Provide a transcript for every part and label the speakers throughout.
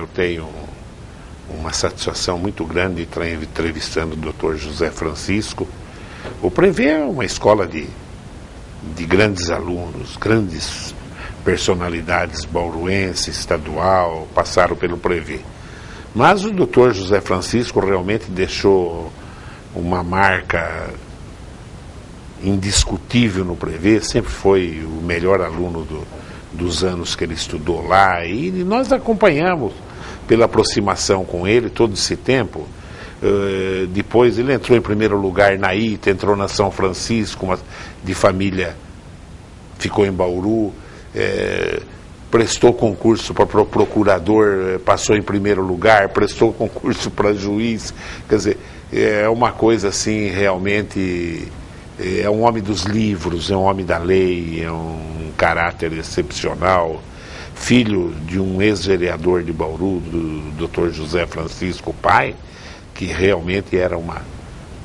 Speaker 1: eu tenho uma satisfação muito grande de estar entrevistando o Dr. José Francisco. O Prevê é uma escola de grandes alunos, grandes personalidades bauruense, estadual, passaram pelo Prevê. Mas o Dr. José Francisco realmente deixou uma marca indiscutível no Prevê, sempre foi o melhor aluno dos anos que ele estudou lá, e nós acompanhamos pela aproximação com ele todo esse tempo. Depois ele entrou em primeiro lugar na ITA, entrou na São Francisco, mas de família ficou em Bauru, prestou concurso para procurador, passou em primeiro lugar, prestou concurso para juiz, quer dizer, é uma coisa assim, realmente, é um homem dos livros, é um homem da lei, é um caráter excepcional, filho de um ex-vereador de Bauru, do Dr. José Francisco, pai, que realmente era uma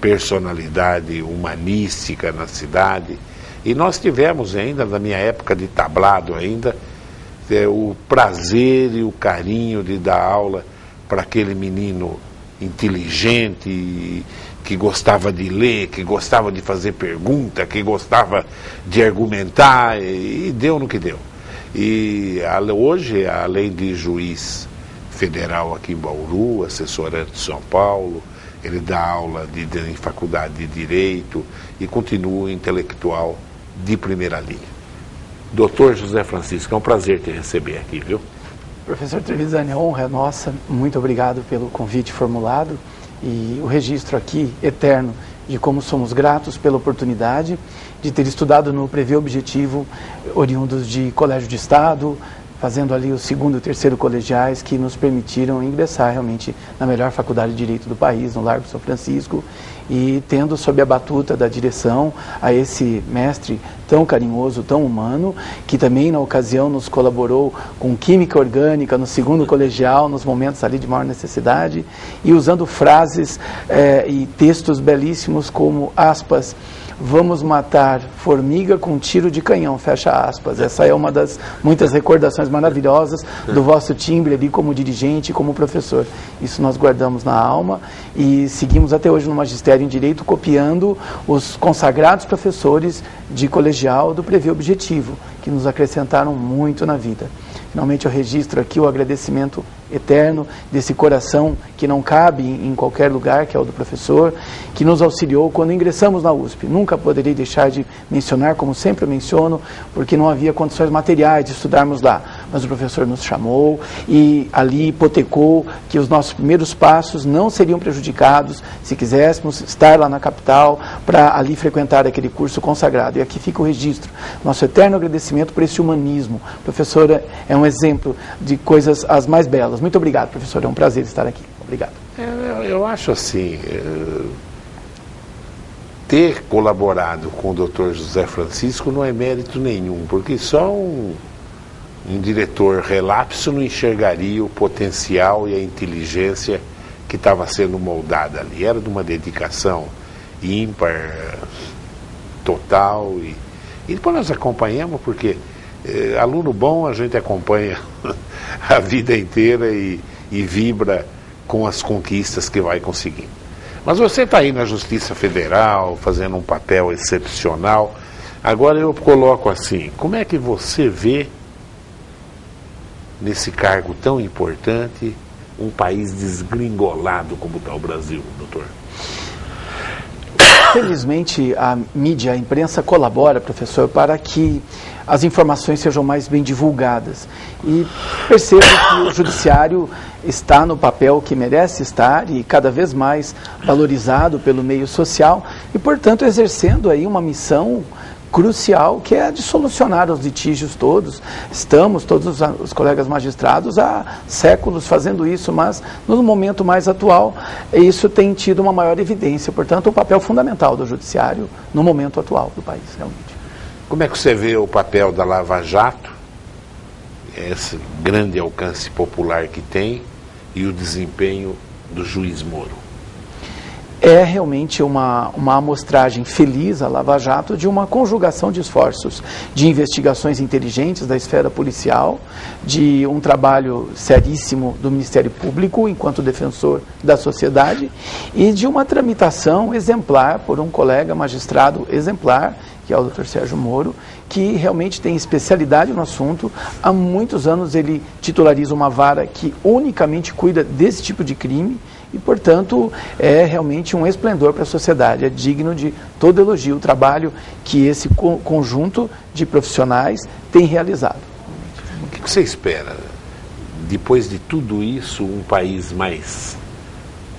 Speaker 1: personalidade humanística na cidade. E nós tivemos ainda, na minha época de tablado ainda, o prazer e o carinho de dar aula para aquele menino inteligente, que gostava de ler, que gostava de fazer pergunta, que gostava de argumentar, e deu no que deu. E hoje, além de juiz federal aqui em Bauru, assessorante de São Paulo, ele dá aula em faculdade de Direito e continua intelectual de primeira linha. Doutor José Francisco, é um prazer te receber aqui, viu?
Speaker 2: Professor Trevisani, a honra é nossa, muito obrigado pelo convite formulado e o registro aqui eterno de como somos gratos pela oportunidade de ter estudado no Prevê Objetivo, oriundos de Colégio de Estado, fazendo ali o segundo e terceiro colegiais que nos permitiram ingressar realmente na melhor faculdade de Direito do país, no Largo São Francisco, e tendo sob a batuta da direção a esse mestre tão carinhoso, tão humano, que também na ocasião nos colaborou com Química Orgânica no segundo colegial, nos momentos ali de maior necessidade, e usando frases e textos belíssimos como, aspas, "Vamos matar formiga com tiro de canhão", fecha aspas. Essa é uma das muitas recordações maravilhosas do vosso timbre ali como dirigente e como professor. Isso nós guardamos na alma e seguimos até hoje no magistério em Direito, copiando os consagrados professores de colegial do Prevê Objetivo, que nos acrescentaram muito na vida. Finalmente eu registro aqui o agradecimento eterno desse coração que não cabe em qualquer lugar, que é o do professor, que nos auxiliou quando ingressamos na USP. Nunca poderei deixar de mencionar, como sempre menciono, porque não havia condições materiais de estudarmos lá. Mas o professor nos chamou e ali hipotecou que os nossos primeiros passos não seriam prejudicados se quiséssemos estar lá na capital para ali frequentar aquele curso consagrado. E aqui fica o registro. Nosso eterno agradecimento por esse humanismo. O professor é um exemplo de coisas as mais belas. Muito obrigado, professor. É um prazer estar aqui. Obrigado.
Speaker 1: Eu acho assim, ter colaborado com o Dr. José Francisco não é mérito nenhum, porque só um diretor relapso não enxergaria o potencial e a inteligência que estava sendo moldada ali. Era de uma dedicação ímpar, total, e depois nós acompanhamos, porque aluno bom a gente acompanha a vida inteira e vibra com as conquistas que vai conseguindo. Mas você está aí na Justiça Federal, fazendo um papel excepcional. Agora eu coloco assim, como é que você vê, nesse cargo tão importante, um país desgringolado como está o Brasil, doutor?
Speaker 2: Felizmente, a mídia, a imprensa colabora, professor, para que as informações sejam mais bem divulgadas. E percebo que o judiciário está no papel que merece estar e cada vez mais valorizado pelo meio social e, portanto, exercendo aí uma missão crucial, que é a de solucionar os litígios todos. Estamos, todos os colegas magistrados, há séculos fazendo isso, mas no momento mais atual, isso tem tido uma maior evidência. Portanto, o papel fundamental do judiciário no momento atual do país, realmente.
Speaker 1: Como é que você vê o papel da Lava Jato, esse grande alcance popular que tem, e o desempenho do juiz Moro?
Speaker 2: é realmente uma amostragem feliz, a Lava Jato, de uma conjugação de esforços de investigações inteligentes da esfera policial, de um trabalho seríssimo do Ministério Público enquanto defensor da sociedade e de uma tramitação exemplar por um colega magistrado exemplar, que é o Dr. Sérgio Moro, que realmente tem especialidade no assunto. Há muitos anos ele titulariza uma vara que unicamente cuida desse tipo de crime e, portanto, é realmente um esplendor para a sociedade. É digno de todo elogio o trabalho que esse conjunto de profissionais tem realizado.
Speaker 1: O que você espera, depois de tudo isso, um país mais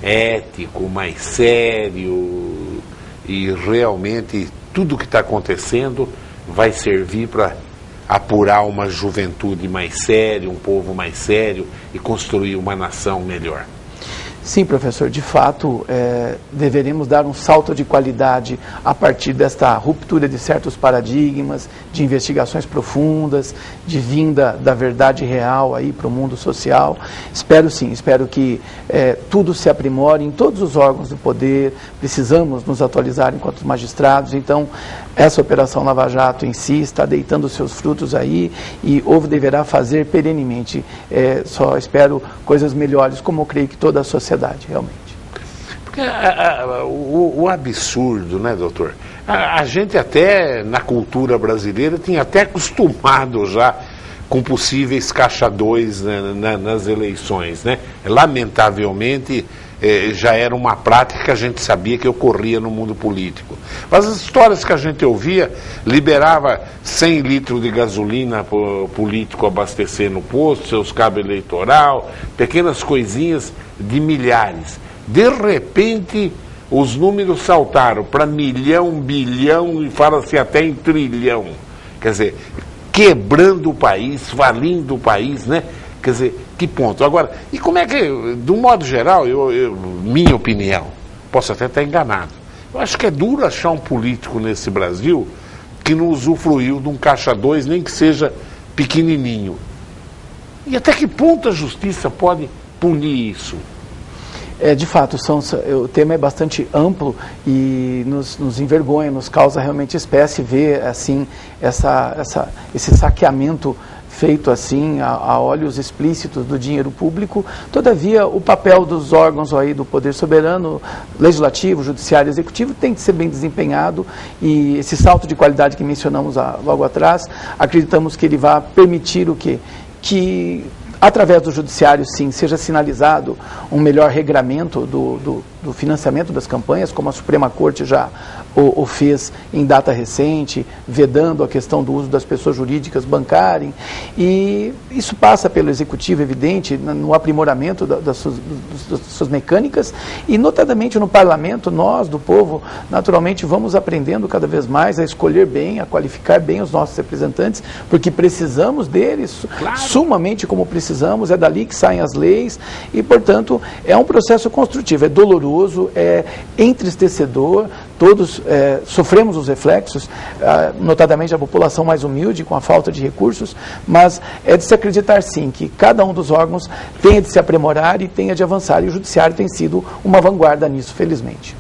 Speaker 1: ético, mais sério e realmente tudo o que está acontecendo vai servir para apurar uma juventude mais séria, um povo mais sério e construir uma nação melhor?
Speaker 2: Sim, professor, de fato, deveremos dar um salto de qualidade a partir desta ruptura de certos paradigmas, de investigações profundas, de vinda da verdade real aí para o mundo social. Espero sim, espero que tudo se aprimore em todos os órgãos do poder. Precisamos nos atualizar enquanto magistrados, então essa Operação Lava Jato em si está deitando seus frutos aí e deverá fazer perenemente. Só espero coisas melhores, como eu creio que toda a sociedade realmente.
Speaker 1: Porque o absurdo, né, doutor? A gente até, na cultura brasileira, tinha até acostumado já com possíveis caixa 2 nas eleições, né? Lamentavelmente, já era uma prática que a gente sabia que ocorria no mundo político. Mas as histórias que a gente ouvia, liberava 100 litros de gasolina para o político abastecer no posto, seus cabos eleitoral, pequenas coisinhas de milhares. De repente, os números saltaram para milhão, bilhão e fala-se até em trilhão. Quer dizer, quebrando o país, falindo o país, né? Quer dizer, que ponto? Agora, e como é que, de um modo geral, minha opinião, posso até estar enganado, eu acho que é duro achar um político nesse Brasil que não usufruiu de um caixa 2, nem que seja pequenininho. E até que ponto a justiça pode punir isso?
Speaker 2: De fato, o tema é bastante amplo e nos envergonha, nos causa realmente espécie ver assim, esse saqueamento feito assim a olhos explícitos do dinheiro público. Todavia, o papel dos órgãos aí do poder soberano, legislativo, judiciário e executivo tem que ser bem desempenhado e esse salto de qualidade que mencionamos logo atrás, acreditamos que ele vai permitir o quê? Que através do judiciário, sim, seja sinalizado um melhor regramento do financiamento das campanhas, como a Suprema Corte já o fez em data recente, vedando a questão do uso das pessoas jurídicas bancarem. E isso passa pelo Executivo, evidente, no aprimoramento das suas mecânicas e, notadamente, no Parlamento, nós, do povo, naturalmente, vamos aprendendo cada vez mais a escolher bem, a qualificar bem os nossos representantes, porque precisamos deles, claro, sumamente como precisamos, é dali que saem as leis e, portanto, é um processo construtivo, é doloroso, é entristecedor, todos sofremos os reflexos, notadamente a população mais humilde, com a falta de recursos, mas é de se acreditar sim, que cada um dos órgãos tenha de se aprimorar e tenha de avançar, e o judiciário tem sido uma vanguarda nisso, felizmente.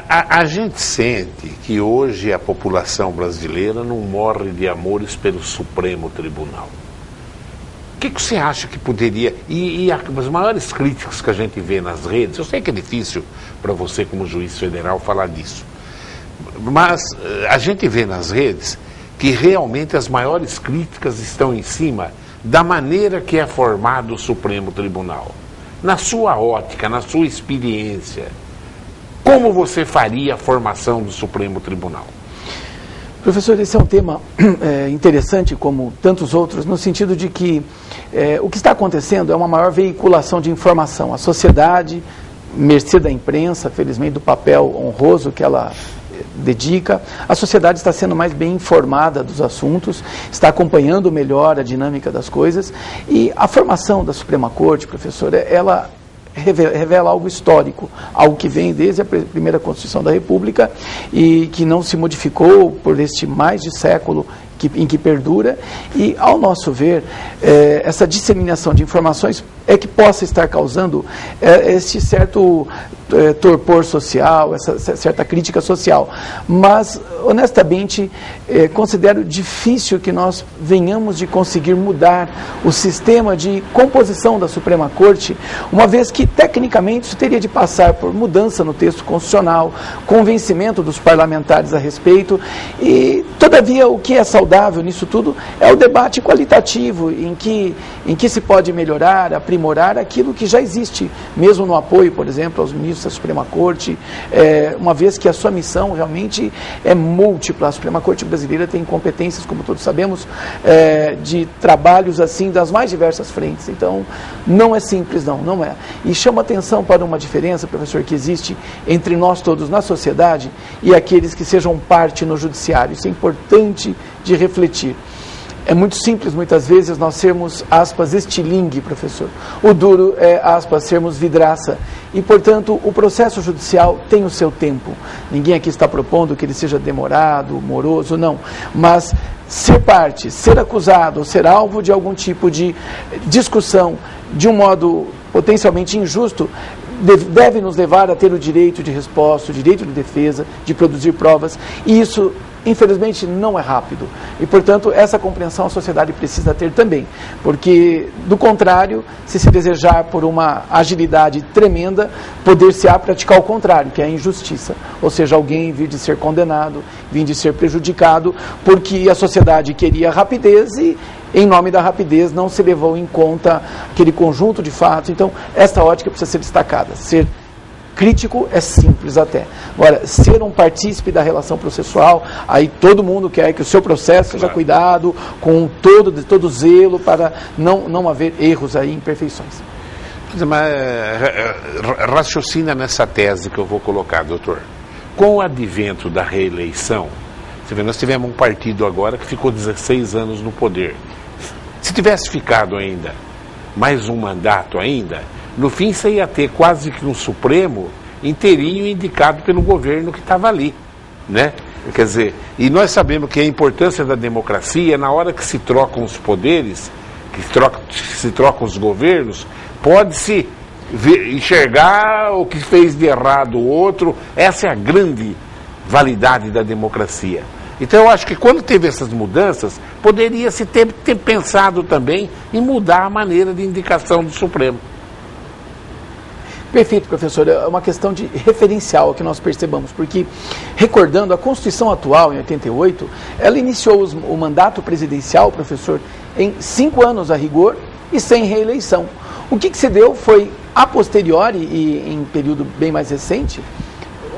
Speaker 1: A gente sente que hoje a população brasileira não morre de amores pelo Supremo Tribunal. O que você acha que poderia... E as maiores críticas que a gente vê nas redes, eu sei que é difícil para você como juiz federal falar disso, mas a gente vê nas redes que realmente as maiores críticas estão em cima da maneira que é formado o Supremo Tribunal. Na sua ótica, na sua experiência, como você faria a formação do Supremo Tribunal?
Speaker 2: Professor, esse é um tema interessante, como tantos outros, no sentido de que o que está acontecendo é uma maior veiculação de informação. A sociedade, mercê da imprensa, felizmente, do papel honroso que ela dedica, a sociedade está sendo mais bem informada dos assuntos, está acompanhando melhor a dinâmica das coisas, e a formação da Suprema Corte, professor, ela revela algo histórico, algo que vem desde a primeira Constituição da República e que não se modificou por este mais de século em que perdura, e, ao nosso ver, essa disseminação de informações é que possa estar causando esse certo torpor social, essa certa crítica social. Mas, honestamente, considero difícil que nós venhamos de conseguir mudar o sistema de composição da Suprema Corte, uma vez que, tecnicamente, isso teria de passar por mudança no texto constitucional, convencimento dos parlamentares a respeito, e, todavia, o que é saudável nisso tudo é o debate qualitativo, em que se pode melhorar, aprimorar aquilo que já existe, mesmo no apoio, por exemplo, aos ministros da Suprema Corte, uma vez que a sua missão realmente é múltipla. A Suprema Corte brasileira tem competências, como todos sabemos, de trabalhos assim das mais diversas frentes. Então, não é simples, não é. E chama atenção para uma diferença, professor, que existe entre nós todos na sociedade e aqueles que sejam parte no judiciário. Isso é importante de refletir. É muito simples, muitas vezes, nós sermos, aspas, estilingue, professor. O duro é, aspas, sermos vidraça. E, portanto, o processo judicial tem o seu tempo. Ninguém aqui está propondo que ele seja demorado, moroso, não. Mas ser parte, ser acusado, ser alvo de algum tipo de discussão, de um modo potencialmente injusto, deve nos levar a ter o direito de resposta, o direito de defesa, de produzir provas. E isso, infelizmente, não é rápido. E, portanto, essa compreensão a sociedade precisa ter também. Porque, do contrário, se desejar por uma agilidade tremenda, poder-se-á praticar o contrário, que é a injustiça. Ou seja, alguém vir de ser condenado, vir de ser prejudicado, porque a sociedade queria rapidez e, em nome da rapidez, não se levou em conta aquele conjunto de fatos. Então, esta ótica precisa ser destacada. Ser crítico é simples até. Agora, ser um partícipe da relação processual, aí todo mundo quer que o seu processo seja cuidado, com todo zelo, para não haver erros aí, imperfeições.
Speaker 1: Mas raciocina nessa tese que eu vou colocar, doutor. Com o advento da reeleição, você vê, nós tivemos um partido agora que ficou 16 anos no poder. Se tivesse ficado ainda mais um mandato ainda, no fim você ia ter quase que um Supremo inteirinho indicado pelo governo que estava ali, né? Quer dizer, e nós sabemos que a importância da democracia, na hora que se trocam os poderes, se trocam os governos, pode-se enxergar o que fez de errado o outro. Essa é a grande validade da democracia. Então eu acho que quando teve essas mudanças, poderia-se ter pensado também em mudar a maneira de indicação do Supremo.
Speaker 2: Perfeito, professor. É uma questão de referencial que nós percebamos, porque, recordando, a Constituição atual, em 88, ela iniciou o mandato presidencial, professor, em 5 anos a rigor e sem reeleição. O que se deu foi, a posteriori e em período bem mais recente,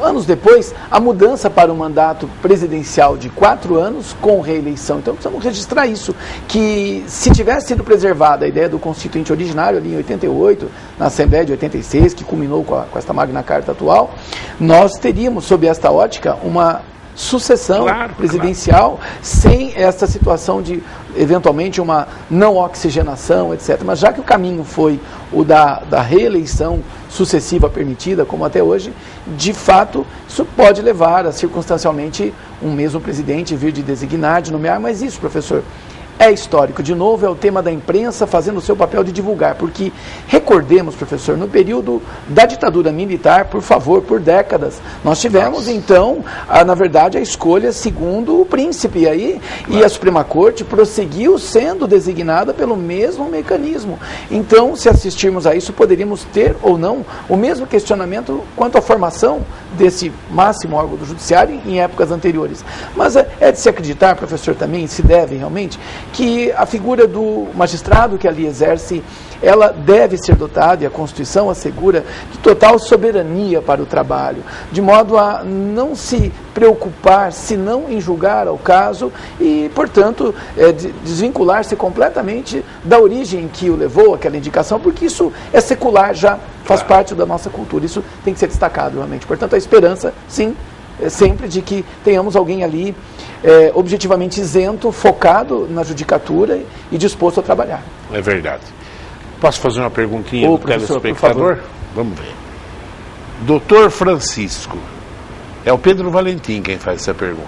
Speaker 2: anos depois, a mudança para o mandato presidencial de 4 anos com reeleição. Então, precisamos registrar isso, que se tivesse sido preservada a ideia do Constituinte originário, ali em 88, na Assembleia de 86, que culminou com esta Magna Carta atual, nós teríamos, sob esta ótica, uma sucessão presidencial, sem essa situação de, eventualmente, uma não oxigenação, etc. Mas já que o caminho foi o da reeleição sucessiva permitida, como até hoje, de fato, isso pode levar a, circunstancialmente, um mesmo presidente vir de designar, de nomear, mas isso, professor, é histórico. De novo, é o tema da imprensa fazendo o seu papel de divulgar, porque, recordemos, professor, no período da ditadura militar, por favor, por décadas, nós tivemos, então, na verdade, a escolha segundo o príncipe aí, e a Suprema Corte prosseguiu sendo designada pelo mesmo mecanismo. Então, se assistirmos a isso, poderíamos ter ou não o mesmo questionamento quanto à formação desse máximo órgão do judiciário em épocas anteriores. Mas é de se acreditar, professor, também, se deve realmente, que a figura do magistrado que ali exerce, ela deve ser dotada, e a Constituição assegura, de total soberania para o trabalho, de modo a não se preocupar, senão em julgar ao caso e, portanto, desvincular-se completamente da origem que o levou àquela indicação, porque isso é secular, já faz parte da nossa cultura. Isso tem que ser destacado, realmente. Portanto, a esperança, sim, sempre de que tenhamos alguém ali objetivamente isento, focado na judicatura e disposto a trabalhar.
Speaker 1: É verdade. Posso fazer uma perguntinha do telespectador? Vamos ver. Doutor Francisco, é o Pedro Valentim quem faz essa pergunta.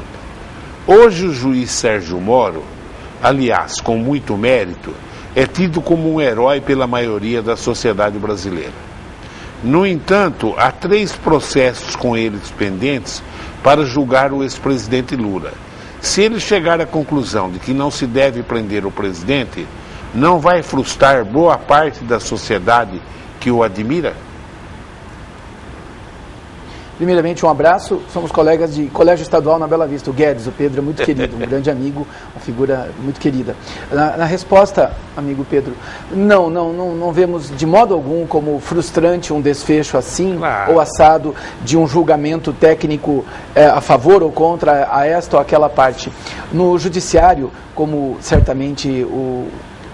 Speaker 1: Hoje o juiz Sérgio Moro, aliás, com muito mérito, é tido como um herói pela maioria da sociedade brasileira. No entanto, há 3 processos com eles pendentes para julgar o ex-presidente Lula. Se ele chegar à conclusão de que não se deve prender o presidente, não vai frustrar boa parte da sociedade que o admira?
Speaker 2: Primeiramente, um abraço. Somos colegas de Colégio Estadual na Bela Vista. O Guedes, o Pedro, é muito querido, um grande amigo, uma figura muito querida. Na resposta, amigo Pedro, não vemos de modo algum como frustrante um desfecho assim,
Speaker 1: claro,
Speaker 2: ou assado de um julgamento técnico a favor ou contra a esta ou aquela parte. No judiciário, como certamente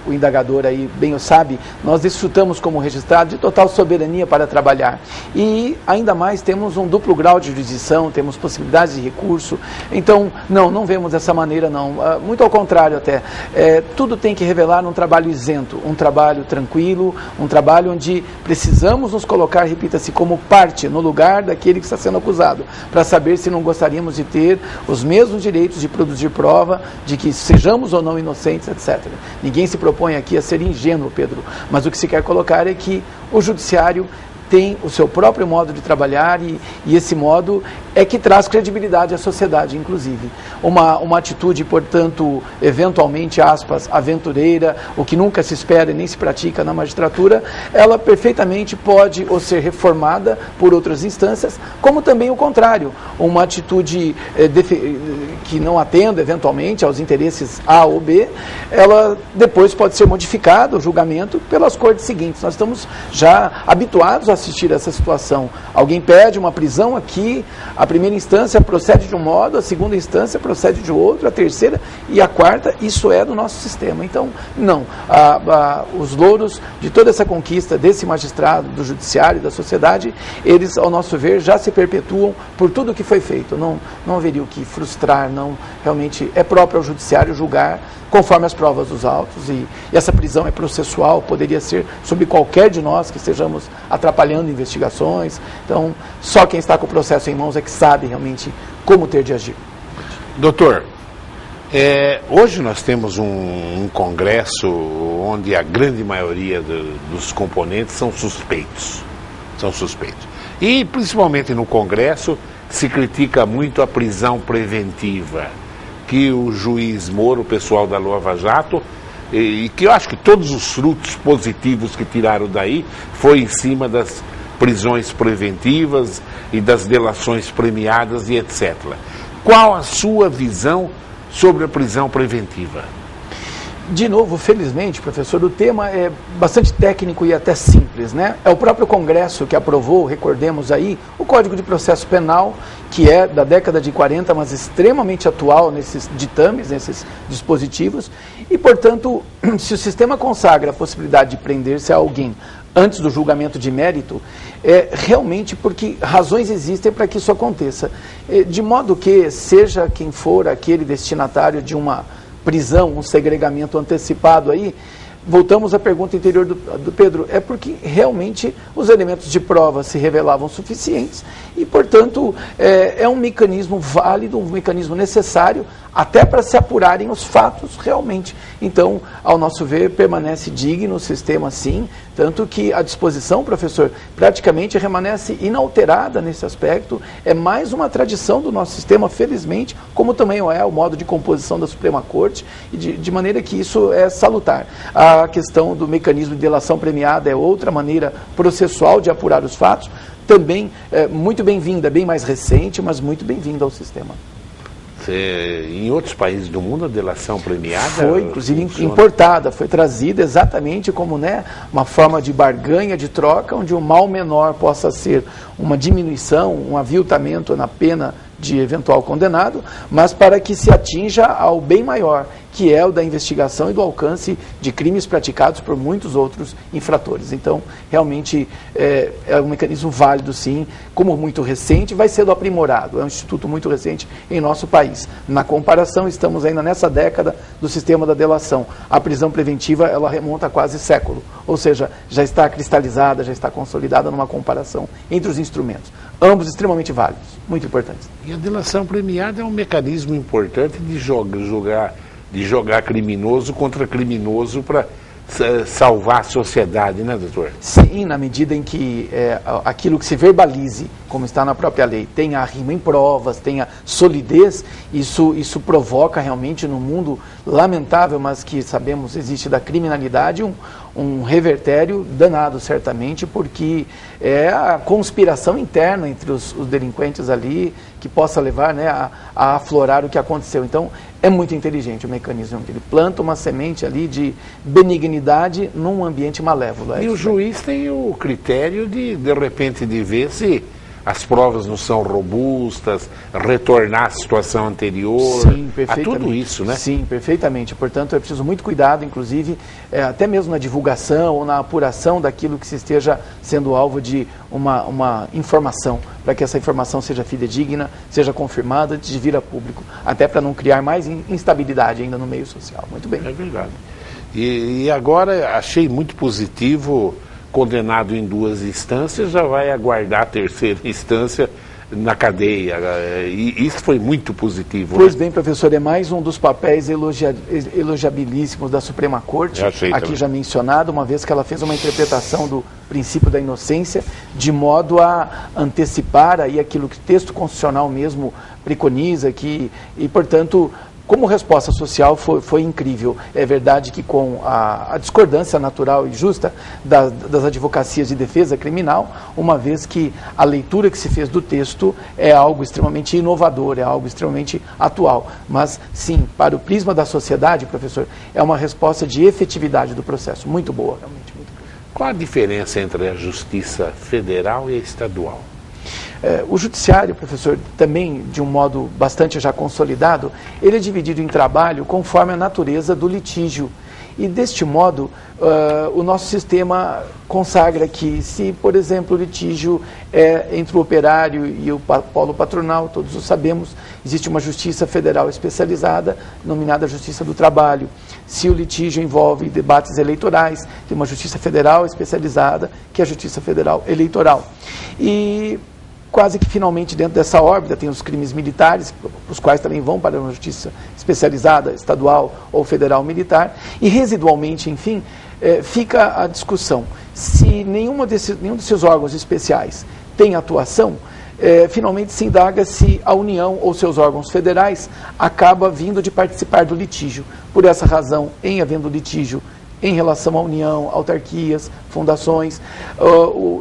Speaker 2: o indagador aí bem o sabe, nós desfrutamos como registrado de total soberania para trabalhar. E ainda mais temos um duplo grau de jurisdição, temos possibilidades de recurso. Então, não vemos dessa maneira não. Muito ao contrário até. Tudo tem que revelar um trabalho isento, um trabalho tranquilo, um trabalho onde precisamos nos colocar, repita-se, como parte no lugar daquele que está sendo acusado, para saber se não gostaríamos de ter os mesmos direitos de produzir prova, de que sejamos ou não inocentes, etc. Ninguém se propõe aqui a ser ingênuo, Pedro, mas o que se quer colocar é que o judiciário tem o seu próprio modo de trabalhar e esse modo é que traz credibilidade à sociedade, inclusive. Uma atitude, portanto, eventualmente, aspas, aventureira, o que nunca se espera e nem se pratica na magistratura, ela perfeitamente pode ou ser reformada por outras instâncias, como também o contrário, uma atitude que não atenda, eventualmente, aos interesses A ou B, ela depois pode ser modificada, o julgamento, pelas cortes seguintes. Nós estamos já habituados a assistir a essa situação. Alguém pede uma prisão aqui, a primeira instância procede de um modo, a segunda instância procede de outro, a terceira e a quarta, isso é do nosso sistema. Então, os louros de toda essa conquista desse magistrado, do judiciário, da sociedade, eles, ao nosso ver, já se perpetuam por tudo o que foi feito. Não haveria o que frustrar, realmente é próprio ao judiciário julgar conforme as provas dos autos, e essa prisão é processual, poderia ser sobre qualquer de nós que estejamos atrapalhando investigações. Então, só quem está com o processo em mãos é que sabe realmente como ter de agir.
Speaker 1: Doutor, hoje nós temos um congresso onde a grande maioria dos componentes são suspeitos. E, principalmente no congresso, se critica muito a prisão preventiva, que o juiz Moro, o pessoal da Lava Jato, e que eu acho que todos os frutos positivos que tiraram daí foi em cima das prisões preventivas e das delações premiadas e etc. Qual a sua visão sobre a prisão preventiva?
Speaker 2: De novo, felizmente, professor, o tema é bastante técnico e até simples, né? É o próprio Congresso que aprovou, recordemos aí, o Código de Processo Penal, que é da década de 40, mas extremamente atual nesses ditames, nesses dispositivos, e, portanto, se o sistema consagra a possibilidade de prender-se a alguém antes do julgamento de mérito, é realmente porque razões existem para que isso aconteça. De modo que, seja quem for aquele destinatário de uma prisão, um segregamento antecipado aí, voltamos à pergunta anterior do Pedro, é porque realmente os elementos de prova se revelavam suficientes e, portanto, é um mecanismo válido, um mecanismo necessário até para se apurarem os fatos realmente. Então, ao nosso ver, permanece digno o sistema sim, tanto que a disposição, professor, praticamente permanece inalterada nesse aspecto, é mais uma tradição do nosso sistema, felizmente, como também é o modo de composição da Suprema Corte, e de maneira que isso é salutar. A questão do mecanismo de delação premiada é outra maneira processual de apurar os fatos, também muito bem-vinda, bem mais recente, mas muito bem-vinda ao sistema.
Speaker 1: Em outros países do mundo, a delação premiada
Speaker 2: foi, inclusive, importada, foi trazida exatamente como uma forma de barganha, de troca, onde o mal menor possa ser uma diminuição, um aviltamento na pena de eventual condenado, mas para que se atinja ao bem maior, que é o da investigação e do alcance de crimes praticados por muitos outros infratores. Então, realmente, é um mecanismo válido, sim, como muito recente, vai sendo aprimorado. É um instituto muito recente em nosso país. Na comparação, estamos ainda nessa década do sistema da delação. A prisão preventiva, ela remonta a quase século, ou seja, já está cristalizada, já está consolidada numa comparação entre os instrumentos. Ambos extremamente válidos, muito importantes.
Speaker 1: E a delação premiada é um mecanismo importante de jogar criminoso contra criminoso para salvar a sociedade, né, doutor?
Speaker 2: Sim, na medida em que aquilo que se verbalize, como está na própria lei, tenha rima em provas, tenha solidez, isso provoca realmente no mundo lamentável, mas que sabemos existe da criminalidade, um revertério danado, certamente, porque é a conspiração interna entre os delinquentes ali que possa levar, né, a aflorar o que aconteceu. Então, é muito inteligente o mecanismo. Ele planta uma semente ali de benignidade num ambiente malévolo.
Speaker 1: E o juiz tem o critério de repente, de ver se as provas não são robustas, retornar à situação anterior.
Speaker 2: Sim, perfeitamente.
Speaker 1: A tudo isso, né?
Speaker 2: Sim, perfeitamente. Portanto, é preciso muito cuidado, inclusive, até mesmo na divulgação ou na apuração daquilo que se esteja sendo alvo de uma informação, para que essa informação seja fidedigna, seja confirmada antes de vir a público, até para não criar mais instabilidade ainda no meio social. Muito bem.
Speaker 1: É verdade. E agora achei muito positivo, condenado em 2 instâncias, já vai aguardar a 3ª instância na cadeia. E isso foi muito positivo.
Speaker 2: Pois
Speaker 1: né?
Speaker 2: bem, professor, é mais um dos papéis elogiabilíssimos da Suprema Corte, aqui
Speaker 1: também.
Speaker 2: já mencionado, uma vez que ela fez uma interpretação do princípio da inocência, de modo a antecipar aí aquilo que o texto constitucional mesmo preconiza, e portanto, como resposta social foi incrível. É verdade que com a discordância natural e justa das advocacias de defesa criminal, uma vez que a leitura que se fez do texto é algo extremamente inovador, é algo extremamente atual. Mas, sim, para o prisma da sociedade, professor, é uma resposta de efetividade do processo. Muito boa, realmente. Muito boa.
Speaker 1: Qual a diferença entre a Justiça Federal e a Estadual?
Speaker 2: O judiciário, professor, também de um modo bastante já consolidado, ele é dividido em trabalho conforme a natureza do litígio. E deste modo, o nosso sistema consagra que se, por exemplo, o litígio é entre o operário e o polo patronal, todos o sabemos, existe uma justiça federal especializada, nominada Justiça do Trabalho. Se o litígio envolve debates eleitorais, tem uma justiça federal especializada, que é a Justiça Federal Eleitoral. E quase que finalmente dentro dessa órbita tem os crimes militares, os quais também vão para uma justiça especializada, estadual ou federal militar, e residualmente, enfim, fica a discussão. Se nenhum desses órgãos especiais tem atuação, finalmente se indaga se a União ou seus órgãos federais acaba vindo de participar do litígio. Por essa razão, em havendo litígio em relação à União, autarquias, fundações,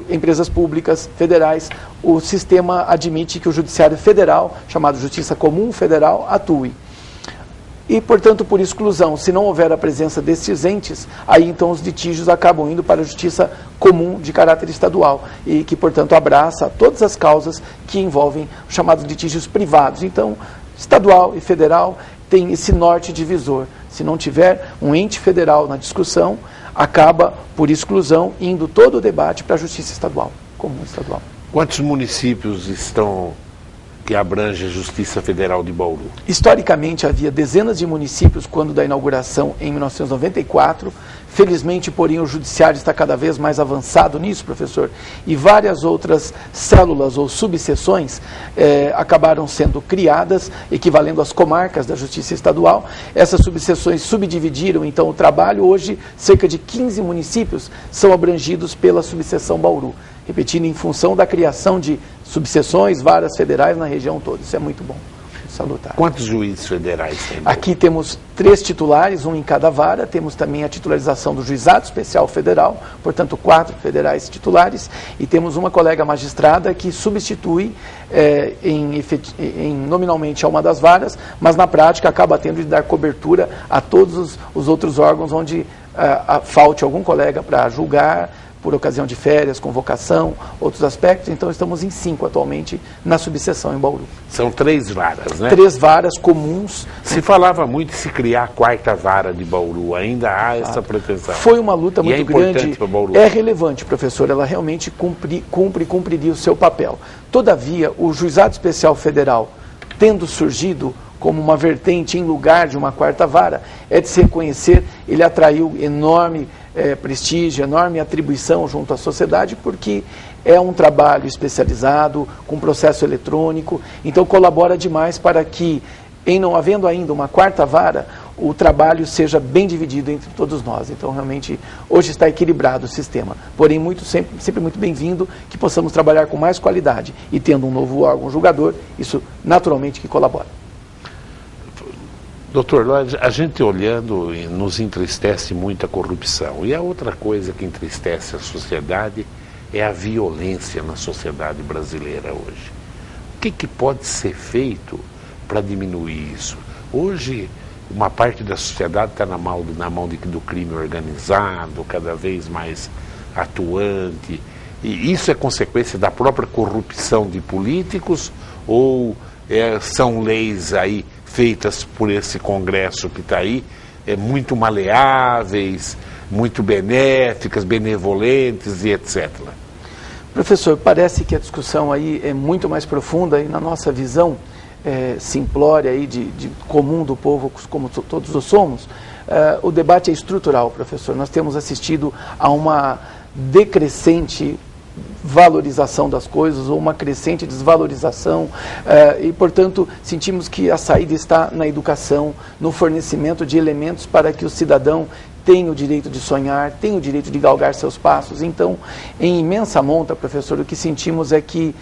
Speaker 2: empresas públicas, federais, o sistema admite que o Judiciário Federal, chamado Justiça Comum Federal, atue. E, portanto, por exclusão, se não houver a presença destes entes, aí então os litígios acabam indo para a Justiça Comum de caráter estadual e que, portanto, abraça todas as causas que envolvem os chamados litígios privados. Então, estadual e federal tem esse norte divisor. Se não tiver um ente federal na discussão, acaba, por exclusão, indo todo o debate para a Justiça Estadual, comum estadual.
Speaker 1: Quantos municípios estão que abrange a Justiça Federal de Bauru?
Speaker 2: Historicamente, havia dezenas de municípios quando da inauguração em 1994. Felizmente, porém, o judiciário está cada vez mais avançado nisso, professor, e várias outras células ou subseções acabaram sendo criadas, equivalendo às comarcas da Justiça Estadual. Essas subseções subdividiram, então, o trabalho. Hoje, cerca de 15 municípios são abrangidos pela subseção Bauru, repetindo, em função da criação de subseções, varas federais na região toda. Isso é muito bom, salutar.
Speaker 1: Quantos juízes federais tem?
Speaker 2: Aqui temos 3 titulares, um em cada vara. Temos também a titularização do Juizado Especial Federal, portanto 4 federais titulares, e temos uma colega magistrada que substitui nominalmente a uma das varas, mas na prática acaba tendo de dar cobertura a todos os outros órgãos onde falte algum colega para julgar, por ocasião de férias, convocação, outros aspectos. Então, estamos em 5 atualmente na subseção em Bauru.
Speaker 1: São 3 varas, né?
Speaker 2: 3 varas comuns.
Speaker 1: Se falava muito de se criar a 4ª vara de Bauru, ainda há essa pretensão.
Speaker 2: Foi uma luta muito grande.
Speaker 1: Para Bauru.
Speaker 2: É relevante, professor, ela realmente cumpriria o seu papel. Todavia, o Juizado Especial Federal, tendo surgido como uma vertente em lugar de uma 4ª vara, é de se reconhecer, ele atraiu enorme prestígio, enorme atribuição junto à sociedade, porque é um trabalho especializado, com processo eletrônico, então colabora demais para que, em não havendo ainda uma 4ª vara, o trabalho seja bem dividido entre todos nós. Então, realmente, hoje está equilibrado o sistema. Porém, sempre muito bem-vindo que possamos trabalhar com mais qualidade. E tendo um novo órgão julgador, isso naturalmente que colabora.
Speaker 1: Doutor, a gente olhando nos entristece muito a corrupção. E a outra coisa que entristece a sociedade é a violência na sociedade brasileira hoje. O que pode ser feito para diminuir isso? Hoje, uma parte da sociedade está na mão do crime organizado, cada vez mais atuante. E isso é consequência da própria corrupção de políticos ou são leis aí feitas por esse Congresso que está aí, muito maleáveis, muito benéficas, benevolentes e etc.
Speaker 2: Professor, parece que a discussão aí é muito mais profunda e na nossa visão simplória aí de comum do povo, como todos nós somos, o debate é estrutural, professor. Nós temos assistido a uma decrescente valorização das coisas ou uma crescente desvalorização e, portanto, sentimos que a saída está na educação, no fornecimento de elementos para que o cidadão tenha o direito de sonhar, tenha o direito de galgar seus passos. Então, em imensa monta, professor, o que sentimos é que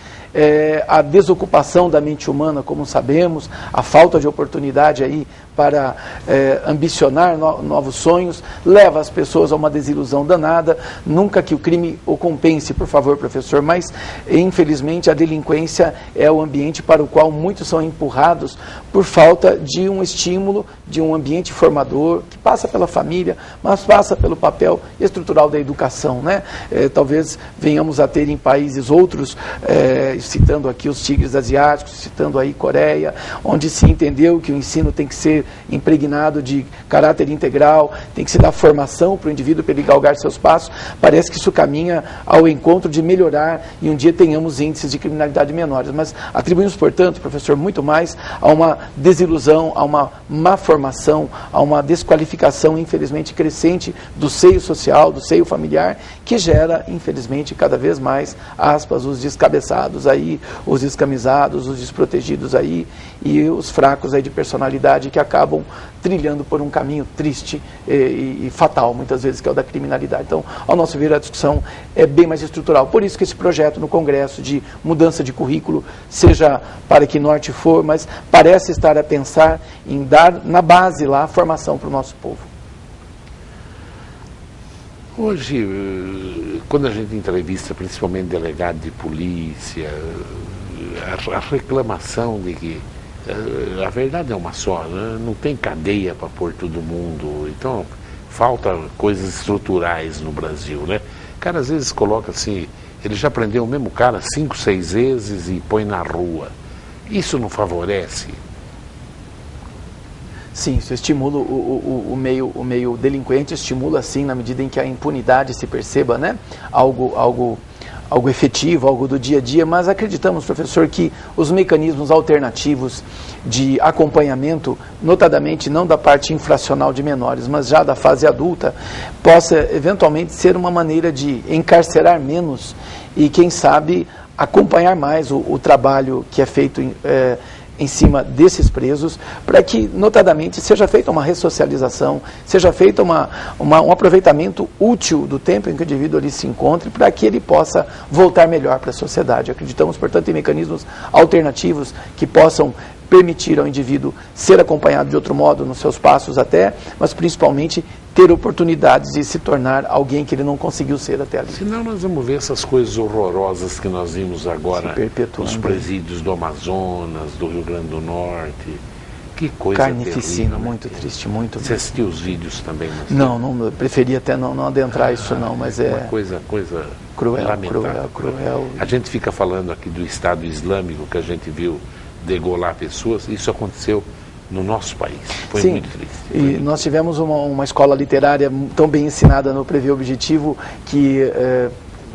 Speaker 2: a desocupação da mente humana, como sabemos, a falta de oportunidade aí para ambicionar novos sonhos, leva as pessoas a uma desilusão danada. Nunca que o crime o compense, por favor, professor, mas, infelizmente, a delinquência é o ambiente para o qual muitos são empurrados por falta de um estímulo, de um ambiente formador, que passa pela família, mas passa pelo papel estrutural da educação, né? Talvez venhamos a ter em países outros, citando aqui os tigres asiáticos, citando aí Coreia, onde se entendeu que o ensino tem que ser impregnado de caráter integral, tem que se dar formação para o indivíduo para ele galgar seus passos. Parece que isso caminha ao encontro de melhorar e um dia tenhamos índices de criminalidade menores. Mas atribuímos, portanto, professor, muito mais a uma desilusão, a uma má formação, a uma desqualificação, infelizmente, crescente do seio social, do seio familiar, que gera, infelizmente, cada vez mais, aspas, os descabeçados aí, os descamisados, os desprotegidos aí e os fracos aí de personalidade que acabam trilhando por um caminho triste e fatal, muitas vezes, que é o da criminalidade. Então, ao nosso ver, a discussão é bem mais estrutural. Por isso que esse projeto no Congresso de mudança de currículo, seja para que norte for, mas parece estar a pensar em dar na base lá a formação para o nosso povo.
Speaker 1: Hoje, quando a gente entrevista principalmente delegado de polícia, a reclamação de que a verdade é uma só, né? Não tem cadeia para pôr todo mundo, então falta coisas estruturais no Brasil, né? O cara às vezes coloca assim, ele já prendeu o mesmo cara 5, 6 vezes e põe na rua. Isso não favorece?
Speaker 2: Sim, isso estimula o meio delinquente, estimula sim na medida em que a impunidade se perceba, né? Algo efetivo, algo do dia a dia, mas acreditamos, professor, que os mecanismos alternativos de acompanhamento, notadamente não da parte infracional de menores, mas já da fase adulta, possa eventualmente ser uma maneira de encarcerar menos e, quem sabe, acompanhar mais o trabalho que é feito em cima desses presos, para que, notadamente, seja feita uma ressocialização, seja feito um aproveitamento útil do tempo em que o indivíduo ali se encontre, para que ele possa voltar melhor para a sociedade. Acreditamos, portanto, em mecanismos alternativos que possam permitir ao indivíduo ser acompanhado de outro modo nos seus passos até, mas principalmente ter oportunidades de se tornar alguém que ele não conseguiu ser até ali.
Speaker 1: Senão nós vamos ver essas coisas horrorosas que nós vimos agora nos presídios do Amazonas, do Rio Grande do Norte. Que coisa
Speaker 2: carnificina,
Speaker 1: terrível,
Speaker 2: muito triste, muito.
Speaker 1: Você assistiu os vídeos também?
Speaker 2: Não, preferi até não adentrar isso não, mas é...
Speaker 1: Uma coisa
Speaker 2: cruel,
Speaker 1: lamentável.
Speaker 2: cruel.
Speaker 1: A gente fica falando aqui do Estado Islâmico, que a gente viu degolar pessoas, isso aconteceu no nosso país. Foi
Speaker 2: Sim,
Speaker 1: muito triste.
Speaker 2: E nós tivemos uma escola literária tão bem ensinada no Prevê Objetivo que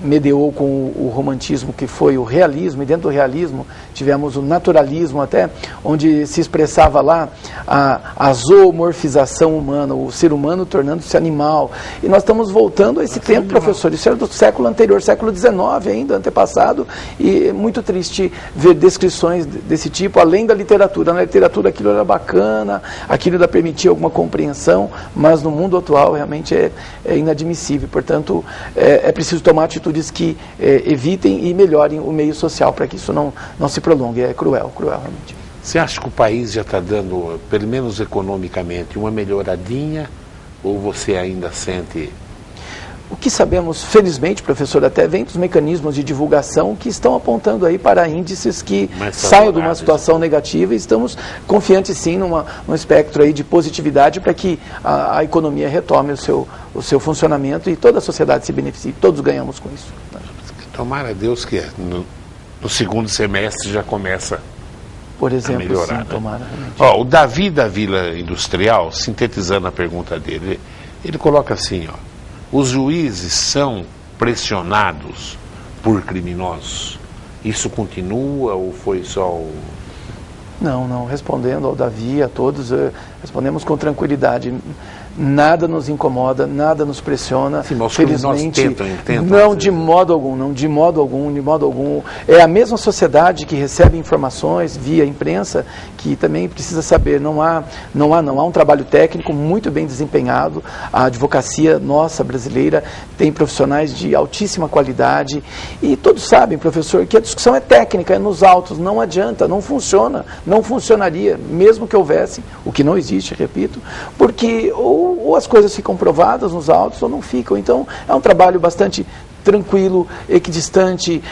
Speaker 2: mediou com o romantismo, que foi o realismo, e dentro do realismo tivemos o naturalismo até, onde se expressava lá a zoomorfização humana, o ser humano tornando-se animal. E nós estamos voltando a esse tempo, professor, isso era do século anterior, século XIX ainda, antepassado, e é muito triste ver descrições desse tipo, além da literatura. Na literatura aquilo era bacana, aquilo ainda permitia alguma compreensão, mas no mundo atual realmente é inadmissível. Portanto, é preciso tomar atitudes que evitem e melhorem o meio social para que isso não se prolongue. É cruel realmente.
Speaker 1: Você acha que o país já está dando, pelo menos economicamente, uma melhoradinha, ou você ainda sente...
Speaker 2: O que sabemos, felizmente, professor, até vem dos mecanismos de divulgação que estão apontando aí para índices que saiam de uma situação negativa, e estamos confiantes sim num espectro aí de positividade para que a economia retome o seu funcionamento e toda a sociedade se beneficie, todos ganhamos com isso.
Speaker 1: Tomara a Deus que no segundo semestre já começa
Speaker 2: por exemplo,
Speaker 1: a melhorar.
Speaker 2: Sim, tomara.
Speaker 1: O Davi da Vila Industrial, sintetizando a pergunta dele, ele coloca assim, os juízes são pressionados por criminosos? Isso continua ou foi só o...
Speaker 2: Não, respondendo ao Davi, a todos, respondemos com tranquilidade. Nada nos incomoda, nada nos pressiona.
Speaker 1: Sim, mas
Speaker 2: felizmente,
Speaker 1: tentam
Speaker 2: não, de modo algum. É a mesma sociedade que recebe informações via imprensa que também precisa saber. Não há um trabalho técnico muito bem desempenhado. A advocacia nossa brasileira tem profissionais de altíssima qualidade e todos sabem, professor, que a discussão é técnica, é nos autos. Não adianta, não funciona, não funcionaria, mesmo que houvesse, o que não existe, repito, porque ou as coisas ficam provadas nos autos ou não ficam. Então, é um trabalho bastante tranquilo, equidistante,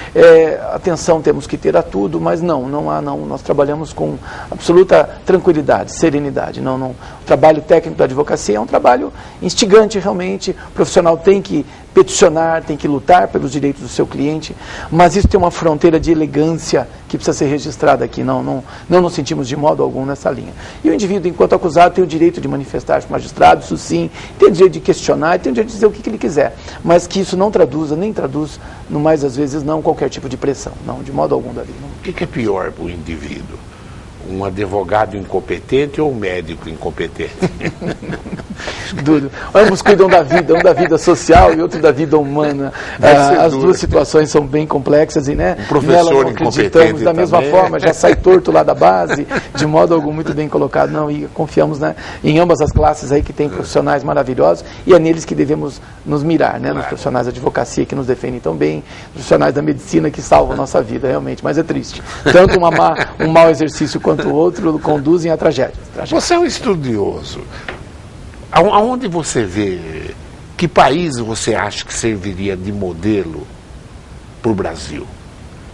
Speaker 2: atenção temos que ter a tudo, mas não há, nós trabalhamos com absoluta tranquilidade, serenidade. O trabalho técnico da advocacia é um trabalho instigante realmente, o profissional tem que peticionar, tem que lutar pelos direitos do seu cliente, mas isso tem uma fronteira de elegância que precisa ser registrada aqui, não nos sentimos de modo algum nessa linha. E o indivíduo, enquanto acusado, tem o direito de manifestar-se para o magistrado, isso sim, tem o direito de questionar, tem o direito de dizer o que ele quiser, mas que isso não traduza, nem traduz, no mais às vezes, não qualquer tipo de pressão, não, de modo algum, Davi.
Speaker 1: O que é pior para o indivíduo? Um advogado incompetente ou um médico incompetente?
Speaker 2: Duro. Ambos cuidam da vida, um da vida social e outro da vida humana. As duas situações são bem complexas e, né,
Speaker 1: um professor
Speaker 2: nela acreditamos da mesma forma, já sai torto lá da base, de modo algum muito bem colocado. Não, e confiamos, né, em ambas as classes aí que tem profissionais maravilhosos e é neles que devemos nos mirar, né, nos profissionais da advocacia que nos defendem tão bem, nos profissionais da medicina que salvam a nossa vida, realmente, mas é triste. Tanto um mau exercício quanto o outro conduzem à tragédia.
Speaker 1: Você é um estudioso. Aonde você vê, que país você acha que serviria de modelo para o Brasil,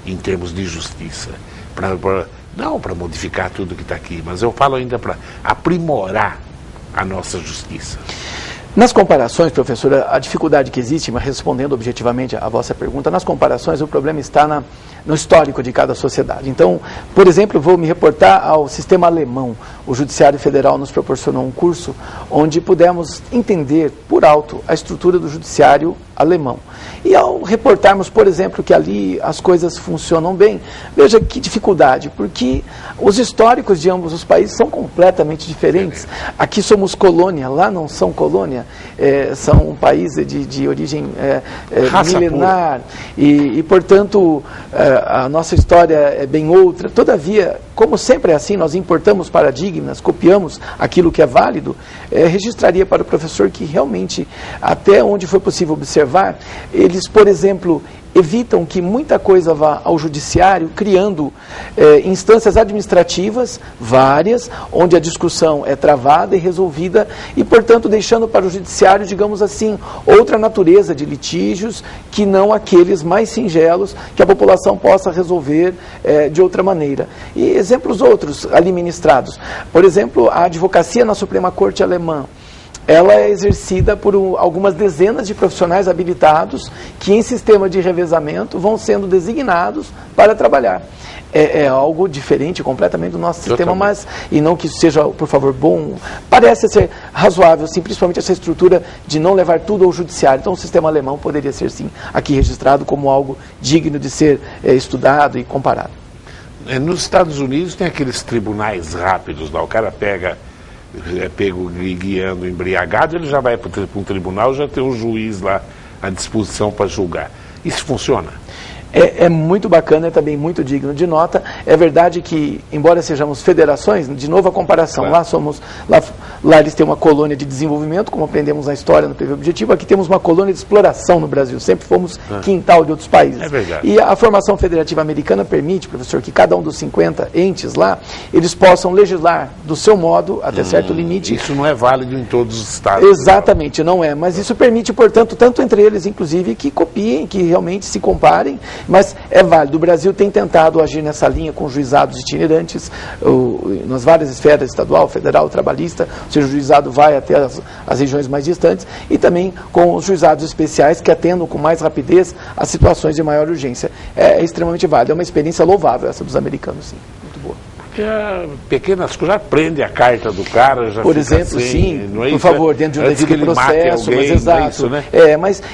Speaker 1: em termos de justiça? Não para modificar tudo que está aqui, mas eu falo ainda para aprimorar a nossa justiça.
Speaker 2: Nas comparações, professora, a dificuldade que existe, mas respondendo objetivamente à vossa pergunta, nas comparações o problema está no histórico de cada sociedade. Então, por exemplo, vou me reportar ao sistema alemão. O Judiciário Federal nos proporcionou um curso onde pudemos entender por alto a estrutura do judiciário alemão. E ao reportarmos, por exemplo, que ali as coisas funcionam bem, veja que dificuldade, porque os históricos de ambos os países são completamente diferentes. Aqui somos colônia, lá não são colônia, são um país de origem milenar e, portanto, a nossa história é bem outra. Todavia, como sempre é assim, nós importamos paradigmas, copiamos aquilo que é válido, registraria para o professor que realmente, até onde foi possível observar, eles, por exemplo, evitam que muita coisa vá ao judiciário, criando instâncias administrativas, várias, onde a discussão é travada e resolvida, e, portanto, deixando para o judiciário, digamos assim, outra natureza de litígios, que não aqueles mais singelos, que a população possa resolver de outra maneira. E exemplos outros ali ministrados. Por exemplo, a advocacia na Suprema Corte Alemã. ela é exercida por algumas dezenas de profissionais habilitados que em sistema de revezamento vão sendo designados para trabalhar. É algo diferente completamente do nosso sistema, mas, e não que isso seja, por favor, bom, parece ser razoável, sim, principalmente essa estrutura de não levar tudo ao judiciário. Então o sistema alemão poderia ser, sim, aqui registrado como algo digno de ser estudado e comparado.
Speaker 1: Nos Estados Unidos tem aqueles tribunais rápidos lá, o cara é pego guiando embriagado, ele já vai para um tribunal, já tem um juiz lá à disposição para julgar. Isso funciona?
Speaker 2: É muito bacana, é também muito digno de nota. É verdade que, embora sejamos federações, de novo a comparação, claro. Lá eles têm uma colônia de desenvolvimento, como aprendemos na história, no PV Objetivo, aqui temos uma colônia de exploração no Brasil, sempre fomos quintal de outros países.
Speaker 1: É verdade.
Speaker 2: E a formação federativa americana permite, professor, que cada um dos 50 entes lá, eles possam legislar do seu modo, até certo limite.
Speaker 1: Isso não é válido em todos os estados.
Speaker 2: Exatamente, não é, mas isso permite, portanto, tanto entre eles, inclusive, que copiem, que realmente se comparem. Mas é válido. O Brasil tem tentado agir nessa linha com juizados itinerantes, nas várias esferas, estadual, federal, trabalhista, ou seja, o juizado vai até as regiões mais distantes, e também com os juizados especiais que atendam com mais rapidez as situações de maior urgência. É extremamente válido, é uma experiência louvável essa dos americanos, sim. Muito boa.
Speaker 1: Porque pequenas coisas, já prende a carta do cara, já
Speaker 2: por
Speaker 1: fica
Speaker 2: exemplo,
Speaker 1: assim,
Speaker 2: sim,
Speaker 1: não é
Speaker 2: por
Speaker 1: isso,
Speaker 2: favor, dentro de um devido processo,
Speaker 1: alguém,
Speaker 2: mas exato.
Speaker 1: Não é isso, né?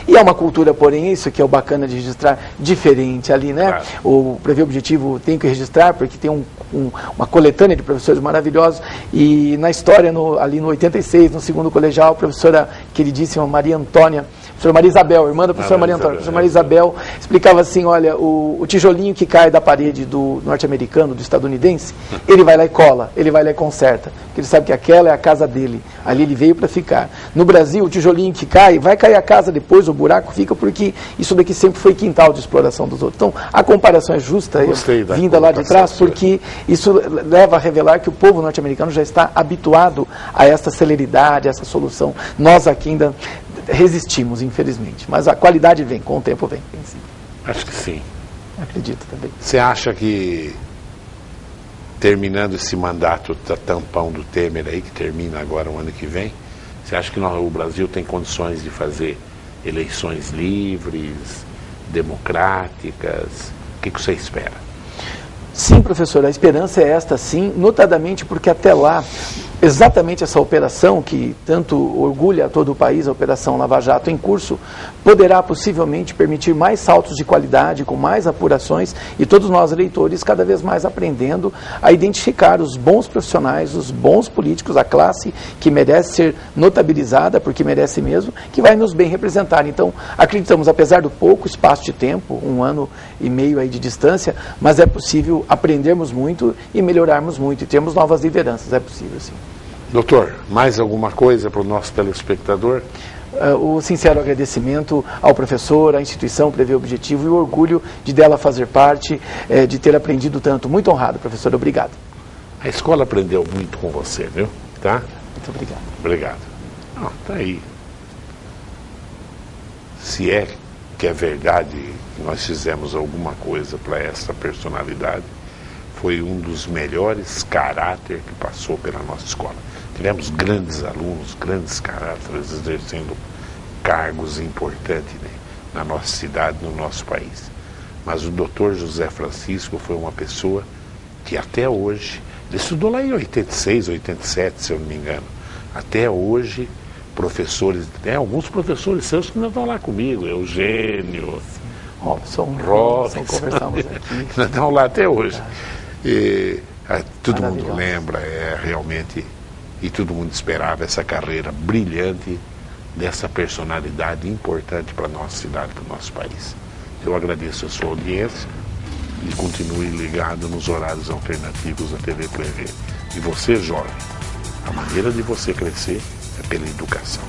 Speaker 2: E é uma cultura, porém, isso que é o bacana de registrar, diferente ali, né?
Speaker 1: Claro.
Speaker 2: O Prevê Objetivo tem que registrar, porque tem uma coletânea de professores maravilhosos, e na história, ali no 86, no segundo colegial, a professora queridíssima Maria Antônia, professora Maria Isabel, irmã da professora Maria Antônia, professora Maria Isabel, explicava assim, olha, o tijolinho que cai da parede do norte-americano, do estadunidense, ele vai lá e cola, ele vai lá e conserta, porque ele sabe que aquela é a casa dele, ali ele veio para ficar. No Brasil, o tijolinho que cai, vai cair a casa depois, o buraco fica, porque isso daqui sempre foi quintal de exploração dos outros. Então, a comparação é justa, vinda lá de trás, porque isso leva a revelar que o povo norte-americano já está habituado a essa celeridade, a essa solução. Nós aqui ainda resistimos, infelizmente, mas a qualidade vem, com o tempo vem.
Speaker 1: Acho que sim.
Speaker 2: Acredito também.
Speaker 1: Você acha que, terminando esse mandato tampão do Temer aí, que termina agora o ano que vem, você acha que o Brasil tem condições de fazer eleições livres, democráticas? O que você espera?
Speaker 2: Sim, professor, a esperança é esta, sim, notadamente porque até lá, exatamente essa operação que tanto orgulha a todo o país, a Operação Lava Jato em curso, poderá possivelmente permitir mais saltos de qualidade, com mais apurações, e todos nós eleitores cada vez mais aprendendo a identificar os bons profissionais, os bons políticos, a classe que merece ser notabilizada, porque merece mesmo, que vai nos bem representar. Então, acreditamos, apesar do pouco espaço de tempo, 1 ano e meio aí de distância, mas é possível aprendermos muito e melhorarmos muito, e termos novas lideranças, é possível sim.
Speaker 1: Doutor, mais alguma coisa para o nosso telespectador?
Speaker 2: O sincero agradecimento ao professor, à instituição Prevê Objetivo e o orgulho de dela fazer parte, de ter aprendido tanto. Muito honrado, professor, obrigado.
Speaker 1: A escola aprendeu muito com você, viu? Tá?
Speaker 2: Muito obrigado.
Speaker 1: Obrigado. Tá aí. Se é que é verdade que nós fizemos alguma coisa para essa personalidade, foi um dos melhores caráter que passou pela nossa escola. Tivemos grandes alunos, grandes caráteres exercendo cargos importantes, né, na nossa cidade, no nosso país. Mas o doutor José Francisco foi uma pessoa que até hoje, ele estudou lá em 86, 87, se eu não me engano, até hoje, professores, alguns professores seus que ainda estão lá comigo, Eugênio,
Speaker 2: Robson, conversamos aqui.
Speaker 1: Ainda estão lá até hoje. Todo mundo lembra, realmente, e todo mundo esperava essa carreira brilhante dessa personalidade importante para a nossa cidade, para o nosso país. Eu agradeço a sua audiência e continue ligado nos horários alternativos da TV Prevê. E você, jovem, a maneira de você crescer é pela educação.